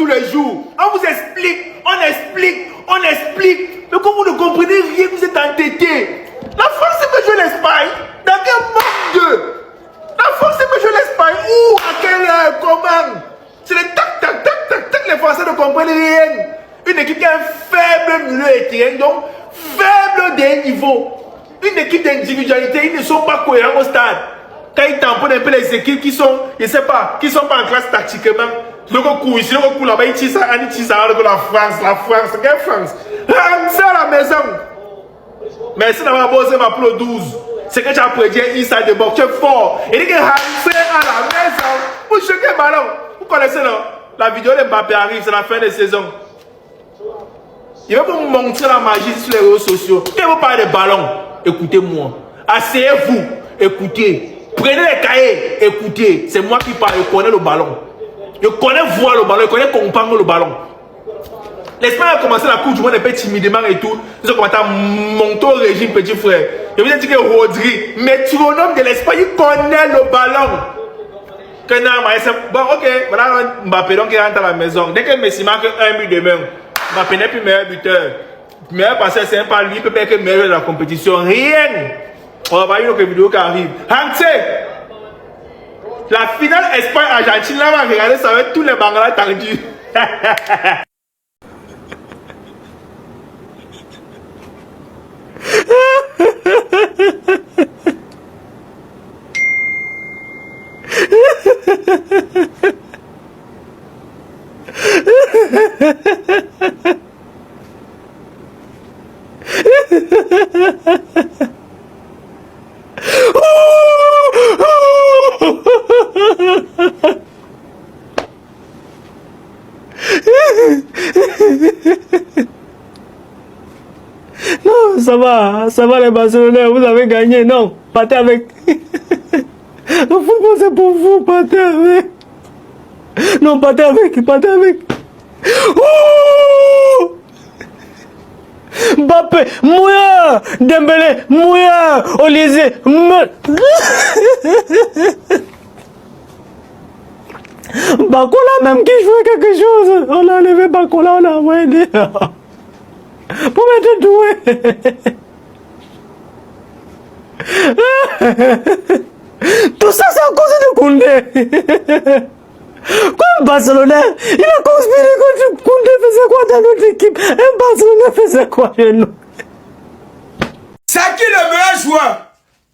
tous les jours. On vous explique, on explique, on explique. Mais comme vous ne comprenez rien, vous êtes entêtés. La France peut jouer l'Espagne. Dans quel monde? La France peut jouer l'Espagne. Où? À quelle heure? Comment? C'est les tac, tac, tac, tac, tac. Les Français ne comprennent rien. Une équipe qui a un faible milieu de terrain, donc faible d'un niveau. Une équipe d'individualité, ils ne sont pas cohérents au stade. Quand ils tamponnent un peu les équipes qui sont, je ne sais pas, qui ne sont pas en classe tactiquement. Le coup ici, le coup là-bas, ils tirent ça, la France, quelle France? Rentrez à la maison. Merci d'avoir bossé ma pro 12. C'est que tu as prédit un inside de boxe, tu es fort. Et dit que rentrez à la maison. Vous checkez le ballon. Vous connaissez la vidéo de Mbappé arrive, c'est la fin de saison. Il va vous montrer la magie sur les réseaux sociaux. Quand vous parlez de ballon, écoutez-moi. Asseyez-vous, écoutez. Prenez les cahiers, écoutez. C'est moi qui parle, je connais le ballon. Je connais voir le ballon, je connais comprendre le ballon. L'Espagne a commencé la Coupe du Monde un peu timidement et tout. Ils ont commencé à monter au régime, petit frère. Je vous ai dit que Rodri, métronome de l'Espagne, il connaît le ballon. Bon, ok, voilà Mbappé, donc il rentre à la maison. Dès que Messi marque un but demain, Mbappé n'est plus meilleur buteur. Meilleur passeur, c'est pas lui, il peut pas être meilleur de la compétition. Rien. On va voir une autre vidéo qui arrive. Hanté, la finale Espagne-Argentine, là, on va regarder ça avec tous les banglas tendus. Non, ça va les Barcelonais, vous avez gagné, non, partez avec. Le football c'est pour vous, partez avec. Non, partez avec, partez avec. Oh! Mbappé, Mouya, Dembélé, Mouya, Olysée, Bakola même qui jouait quelque chose. On a enlevé Bakola, on a envoyé des... Pour mettre doué. Tout ça c'est à cause de Koundé. Comme Barcelonais, il a conspiré contre Koundé faisait quoi dans notre équipe. Et Barcelonais faisait quoi chez nous. C'est qui le meilleur joueur?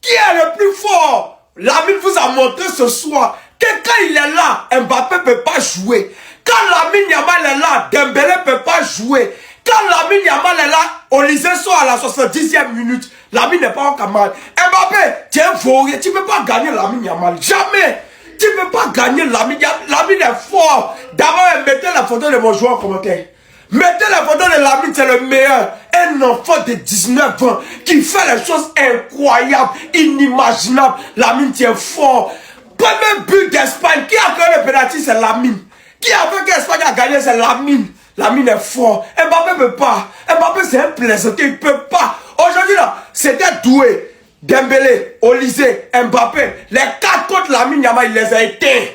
Qui est le plus fort? Lamine vous a montré ce soir que quand il est là, Mbappé ne peut pas jouer. Quand Lamine Yamal est là, Dembélé ne peut pas jouer. Quand Lamine Yamal est là, Olysée sort à la 70e minute. Lamine n'est pas en camarade. Mbappé, tu es vaurien, tu ne peux pas gagner Lamine Yamal. Jamais. Tu ne peux pas gagner Lamine. Lamine est fort. D'abord, mettez la photo de mon joueur en commentaire. Mettez la photo de Lamine, c'est le meilleur. Un enfant de 19 ans qui fait les choses incroyables, inimaginables. Lamine, tu es fort. Premier but d'Espagne, qui a fait le penalty, c'est Lamine. Qui a fait que l'Espagne a gagné, c'est Lamine. Lamine est fort. Mbappé ne peut pas. Mbappé, c'est un plaisantin, il ne peut pas. Aujourd'hui, là, c'était doué. Dembélé, Olysée, Mbappé. Les 4 contre Lamine Yamal, il les a éteints.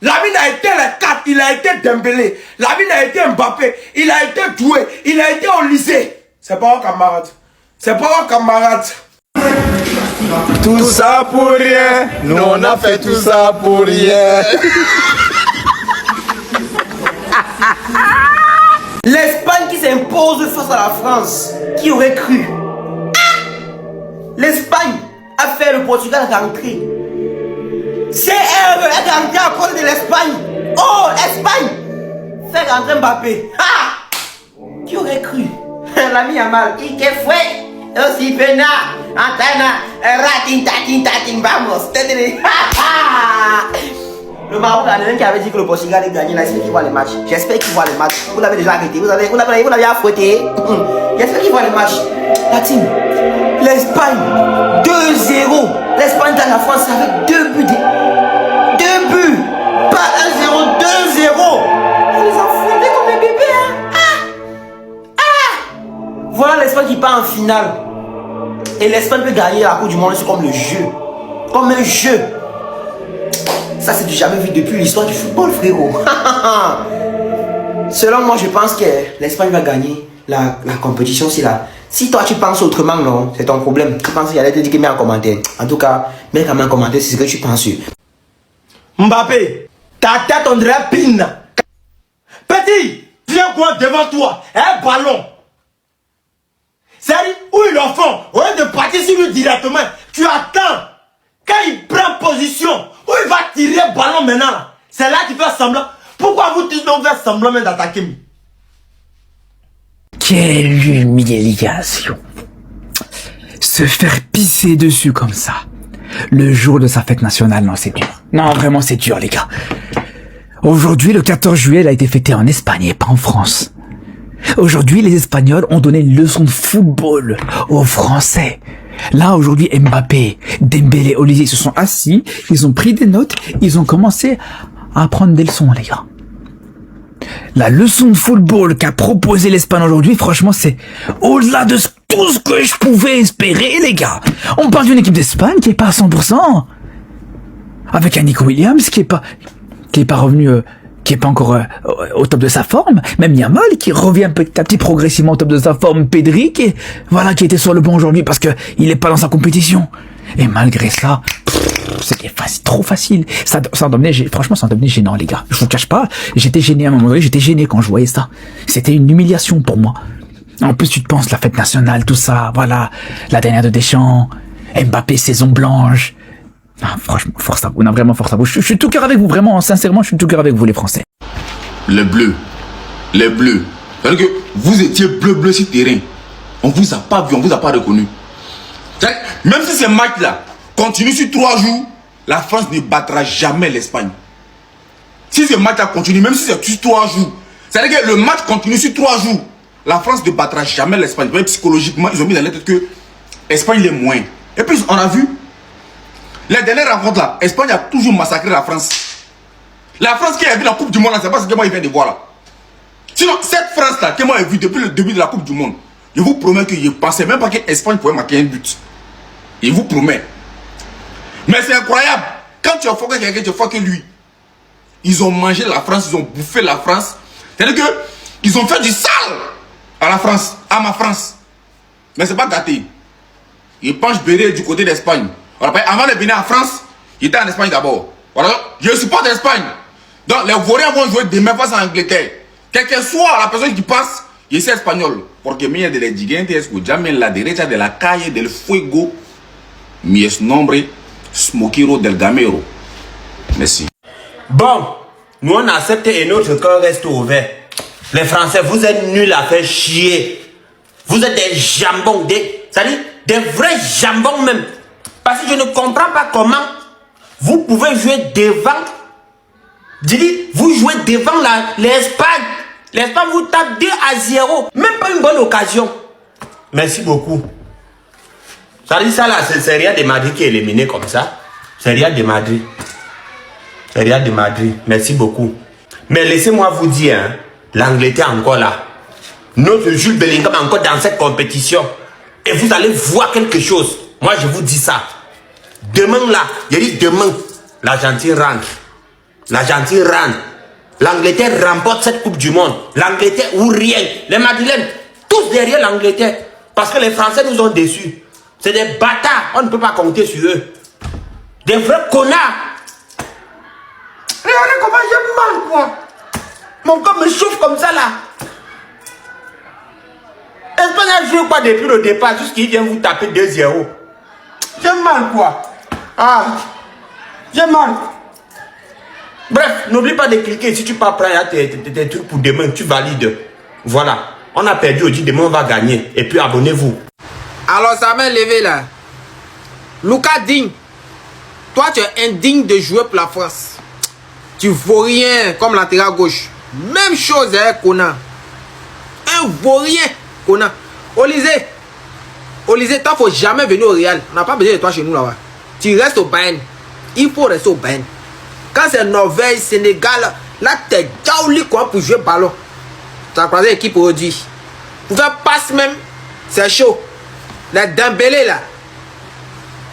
Lamine a été les 4, il a été Dembélé. Lamine a été Mbappé, il a été doué, il a été Olysée. C'est pas un camarade. C'est pas un camarade. Tout ça pour rien. Nous on a fait tout ça pour rien. L'Espagne qui s'impose face à la France. Qui aurait cru? L'Espagne a fait le Portugal rentrer. CR est rentré à cause de l'Espagne. Oh, Espagne fait rentrer Mbappé. Qui aurait cru? L'ami Yamal, il est fouet. Aussi pena, antana, ratin, tatin, tatin, vamos. Le Maroc, il y en a un qui avait dit que le Portugal allait gagner. Là, j'espère qu'il voit les matchs. J'espère qu'il voit les matchs. Vous l'avez déjà arrêté. Vous l'avez affronté. J'espère qu'il voit les matchs. La team, l'Espagne, 2-0. L'Espagne gagne la France avec 2 buts. 2 buts. Pas 1-0, 2-0. On les a fouettés comme des bébés. Voilà l'Espagne qui part en finale. Et l'Espagne peut gagner la Coupe du Monde. C'est comme le jeu. Comme un jeu. Ça, c'est du jamais vu depuis l'histoire du football, frérot. Selon moi, je pense que l'Espagne va gagner la compétition. Si toi tu penses autrement, non, c'est ton problème. Tu penses qu'il y a des gens qui mettent en commentaire. En tout cas, mets quand même en commentaire, c'est ce que tu penses. Mbappé, ta tête on dirait pine. Petit, viens quoi devant toi, un ballon. C'est-à-dire, où ils le font, au lieu de partir sur lui directement, tu attends. Quand il prend position, où il va tirer le ballon maintenant, c'est là qu'il fait semblant. Pourquoi vous tous donc faites semblant même d'attaquer? Quelle humiliation. Se faire pisser dessus comme ça. Le jour de sa fête nationale, non, c'est dur. Non, vraiment, c'est dur, les gars. Aujourd'hui, le 14 juillet, elle a été fêtée en Espagne et pas en France. Aujourd'hui, les Espagnols ont donné une leçon de football aux Français. Là, aujourd'hui, Mbappé, Dembélé, Olivier, ils se sont assis, ils ont pris des notes, ils ont commencé à prendre des leçons, les gars. La leçon de football qu'a proposé l'Espagne aujourd'hui, franchement, c'est au-delà de tout ce que je pouvais espérer, les gars. On parle d'une équipe d'Espagne qui est pas à 100%. Avec un Nico Williams qui est pas revenu, qui est pas encore au top de sa forme. Même Yamal qui revient petit à petit progressivement au top de sa forme. Pedri qui était sur le banc aujourd'hui parce que il est pas dans sa compétition. Et malgré ça, c'était facile, trop facile. Ça en devenait, franchement, ça en devenait gênant, les gars. Je vous cache pas, j'étais gêné à un moment donné, j'étais gêné quand je voyais ça. C'était une humiliation pour moi. En plus, tu te penses, la fête nationale, tout ça, voilà. La dernière de Deschamps, Mbappé, saison blanche. Ah, franchement, force à vous, on a vraiment force à vous. Je suis tout cœur avec vous, vraiment, sincèrement, je suis tout cœur avec vous, les Français. Les Bleus. Les Bleus. C'est-à-dire que vous étiez bleu sur terrain. On vous a pas vu, on vous a pas reconnu. Même si ce match-là continue sur 3 jours, la France ne battra jamais l'Espagne. Si ce match-là continue, même si c'est sur 3 jours, c'est-à-dire que le match continue sur 3 jours, la France ne battra jamais l'Espagne. Psychologiquement, ils ont mis dans la tête que l'Espagne est moins. Et puis, on a vu, les dernières rencontres là, l'Espagne a toujours massacré la France. La France qui a vu la Coupe du Monde, c'est pas ce que moi il vient de voir là. Sinon, cette France-là, que moi j'ai vu depuis le début de la Coupe du Monde, je vous promets que je ne pensais même pas que l'Espagne pouvait marquer un but. Je vous promets. Mais c'est incroyable. Quand tu as foqué quelqu'un, tu as foqué lui. Ils ont mangé la France, ils ont bouffé la France. C'est-à-dire qu'ils ont fait du sale à la France, à ma France. Mais c'est pas gâté. Ils penchent béret du côté d'Espagne. Avant de venir en France, il était en Espagne d'abord. Voilà. Je supporte l'Espagne. Donc les Vauriens vont jouer demain face à l'Angleterre. Quelle que soit la personne qui passe, je suis espagnol. Porque mía de la siguiente escuchame en la derecha de la calle del fuego. Mi es nombre Smokiro del Gamero. Merci. Bon, nous on accepte et notre cœur reste ouvert. Les Français, vous êtes nuls à faire chier. Vous êtes des jambons, c'est-à-dire des vrais jambons même. Parce que je ne comprends pas comment vous pouvez jouer devant. Vous jouez devant l'Espagne. L'Espagne vous tape 2-0. Même pas une bonne occasion. Merci beaucoup. Ça dit ça là, c'est Real de Madrid qui est éliminé comme ça. C'est Real de Madrid. C'est Real de Madrid. Merci beaucoup. Mais laissez-moi vous dire, hein, l'Angleterre encore là. Notre Jules Bellingham est encore dans cette compétition. Et vous allez voir quelque chose. Moi je vous dis ça. Demain là, je dis demain, l'Argentine rentre. L'Argentine rentre. L'Angleterre remporte cette Coupe du Monde. L'Angleterre ou rien. Les Madrilènes, tous derrière l'Angleterre. Parce que les Français nous ont déçus. C'est des bâtards. On ne peut pas compter sur eux. Des vrais connards. Regardez comment j'ai mal, quoi. Mon corps me chauffe comme ça, là. Espagne a joué quoi depuis le départ, jusqu'il vient vous taper 2-0. J'ai mal, quoi. Ah, j'ai mal. Bref, n'oublie pas de cliquer. Si tu peux prendre tes trucs pour demain, tu valides. Voilà. On a perdu aujourd'hui, demain on va gagner. Et puis abonnez-vous. Alors ça m'a levé là. Lucas Digne, toi tu es indigne de jouer pour la France. Tu vaux rien comme latéral gauche. Même chose avec Conan. Un vaurien, Conan. Olysée, toi faut jamais venir au Real. On n'a pas besoin de toi chez nous là-bas. Tu restes au Bayern. Il faut rester au Bayern. Quand c'est Norvège, Sénégal, là t'es jauli quoi pour jouer ballon. Tu as croisé l'équipe aujourd'hui. Pour faire passe même, c'est chaud. Les Dembélé là,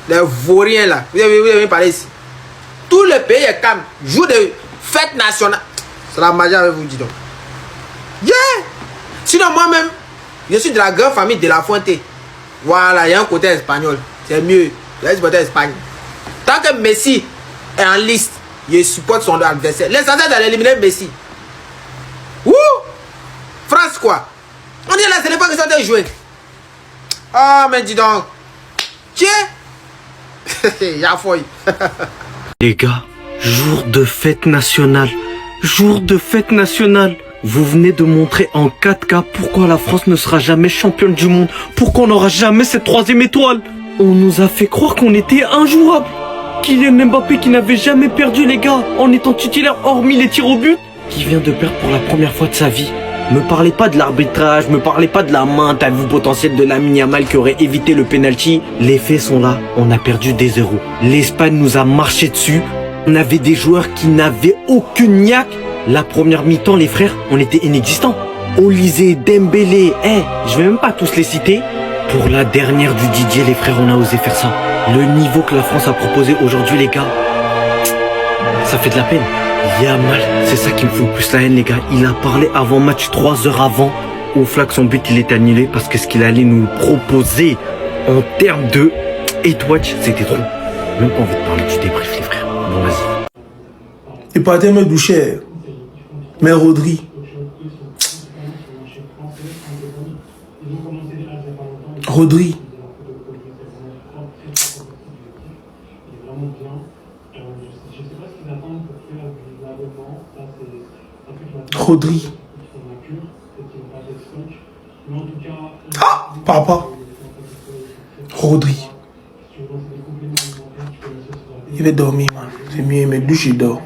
les Vauriens là, vous avez parlé ici. Tout le pays est calme. Jour de fête nationale. C'est la magie avec vous, dis donc. Yeah! Sinon, moi-même, je suis de la grande famille de la Fuente. Voilà, il y a un côté espagnol. C'est mieux. Je vais supporter l'Espagne. Tant que Messi est en liste, je supporte son adversaire. L'essentiel d'aller éliminer Messi. Ouh! France, quoi? On dit là, ce n'est pas que ça de jouer. Ah, mais dis donc. Tiens! Y'a fouille. Les gars, jour de fête nationale. Jour de fête nationale. Vous venez de montrer en 4K pourquoi la France ne sera jamais championne du monde. Pourquoi on n'aura jamais cette 3e étoile. On nous a fait croire qu'on était injouable. Kylian Mbappé qui n'avait jamais perdu, les gars, en étant titulaire hormis les tirs au but, qui vient de perdre pour la première fois de sa vie. Me parlez pas de l'arbitrage, me parlez pas de la main, t'as vu potentiel de Lamine Yamal qui aurait évité le penalty. Les faits sont là, on a perdu des 0. L'Espagne nous a marché dessus. On avait des joueurs qui n'avaient aucune niaque. La première mi-temps, les frères, on était inexistants. Olysée, Dembélé, je vais même pas tous les citer. Pour la dernière du Didier, les frères, on a osé faire ça. Le niveau que la France a proposé aujourd'hui, les gars, ça fait de la peine. Yamal, c'est ça qui me fout le plus la haine, les gars. Il a parlé avant match, 3 heures avant. Au flag, son but, il est annulé parce que ce qu'il allait nous proposer en termes de hate watch, c'était trop. Même pas envie de parler du débrief, les frères. Bon, vas-y. Et pas me doucher. Mais Rodri. Rodri. Rodri. Ah, papa. Rodri. Il va dormir, man. C'est mieux, il me douche, il dort.